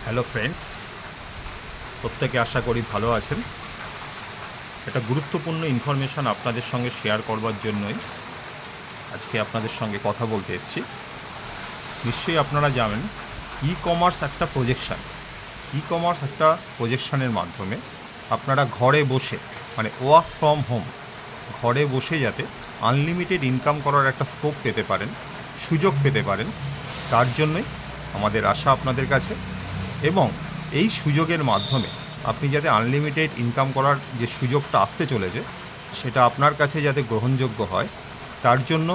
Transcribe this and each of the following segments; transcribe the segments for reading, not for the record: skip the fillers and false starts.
Hello friends, প্রত্যেকে আশা করি ভালো আছেন। একটা গুরুত্বপূর্ণ ইনফরমেশান আপনাদের সঙ্গে শেয়ার করবার জন্যই আজকে আপনাদের সঙ্গে কথা বলতে এসেছি। নিশ্চয়ই আপনারা জানেন ই কমার্স একটা প্রজেকশনের মাধ্যমে আপনারা ঘরে বসে ওয়ার্ক ফ্রম হোম ঘরে বসে যাতে আনলিমিটেড ইনকাম করার একটা স্কোপ পেতে পারেন, সুযোগ পেতে পারেন, তার জন্যই আমাদের আশা আপনাদের কাছে। এবং এই সুযোগের মাধ্যমে আপনি যাতে আনলিমিটেড ইনকাম করার যে সুযোগটা আসতে চলেছে সেটা আপনার কাছে যাতে গ্রহণযোগ্য হয়, তার জন্য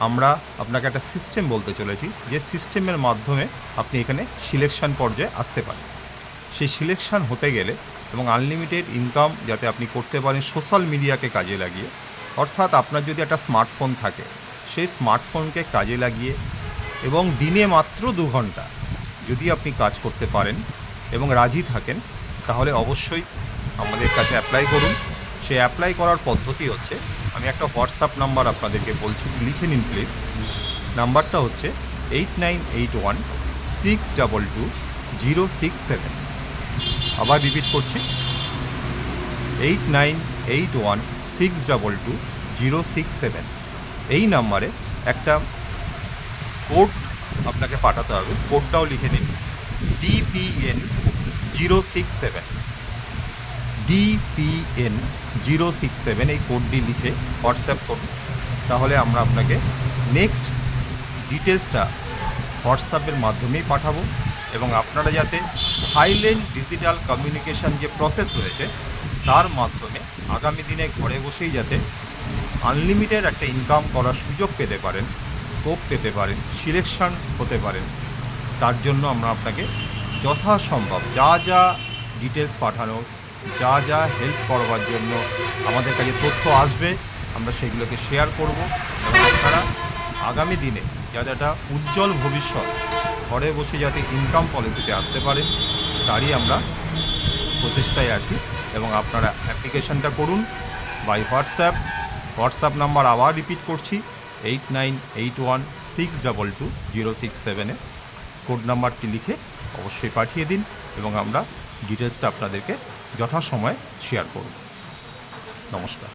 আমরা আপনাকে একটা সিস্টেম বলতে চলেছি, যে সিস্টেমের মাধ্যমে আপনি এখানে সিলেকশন পর্যায়ে আসতে পারেন। সেই সিলেকশন হতে গেলে এবং আনলিমিটেড ইনকাম যাতে আপনি করতে পারেন সোশ্যাল মিডিয়াকে কাজে লাগিয়ে, অর্থাৎ আপনার যদি একটা স্মার্টফোন থাকে সেই স্মার্টফোনকে কাজে লাগিয়ে এবং দিনে মাত্র 2 ঘন্টা যদি আপনি কাজ করতে পারেন এবং রাজি থাকেন, তাহলে অবশ্যই আমাদের কাছে অ্যাপ্লাই করুন। সেই অ্যাপ্লাই করার পদ্ধতি হচ্ছে, আমি একটা হোয়াটসঅ্যাপ নাম্বার আপনাদেরকে বলছি, লিখে নিন প্লিজ। নাম্বারটা হচ্ছে 8981622067। আবার রিপিট করছি, 8981622067। এই নাম্বারে একটা কোড আপনাকে পাঠাতে হবে। কোডটাও লিখে নিন, DPN067। DPN067 এই কোডটি লিখে হোয়াটসঅ্যাপ করুন। তাহলে আমরা আপনাকে নেক্সট ডিটেলসটা হোয়াটসঅ্যাপের মাধ্যমেই পাঠাবো, এবং আপনারা যাতে সাইলেন্ট ডিজিটাল কমিউনিকেশান যে প্রসেস রয়েছে তার মাধ্যমে আগামী দিনে ঘরে বসেই যাতে আনলিমিটেড একটা ইনকাম করার সুযোগ পেতে পারেন, স্কোপ পেতে পারেন, সিলেকশন হতে পারেন, তার জন্য আমরা আপনাকে যথাসম্ভব যা যা ডিটেলস পাঠানোর, যা যা হেল্প করবার জন্য আমাদের কাছে তথ্য আসবে, আমরা সেগুলোকে শেয়ার করব। এবং আপনারা আগামী দিনে যাতে একটা উজ্জ্বল ভবিষ্যৎ ঘরে বসে যাতে ইনকাম পলিসিতে আসতে পারেন, তারই আমরা প্রচেষ্টায় আছি। এবং আপনারা অ্যাপ্লিকেশানটা করুন বাই হোয়াটসঅ্যাপ নাম্বার আবার রিপিট করছি, 8981622067 কোড নাম্বারটি লিখে অবশ্যই পাঠিয়ে দিন, এবং আমরা ডিটেলসটা আপনাদেরকে যথাসময়ে শেয়ার করব। নমস্কার।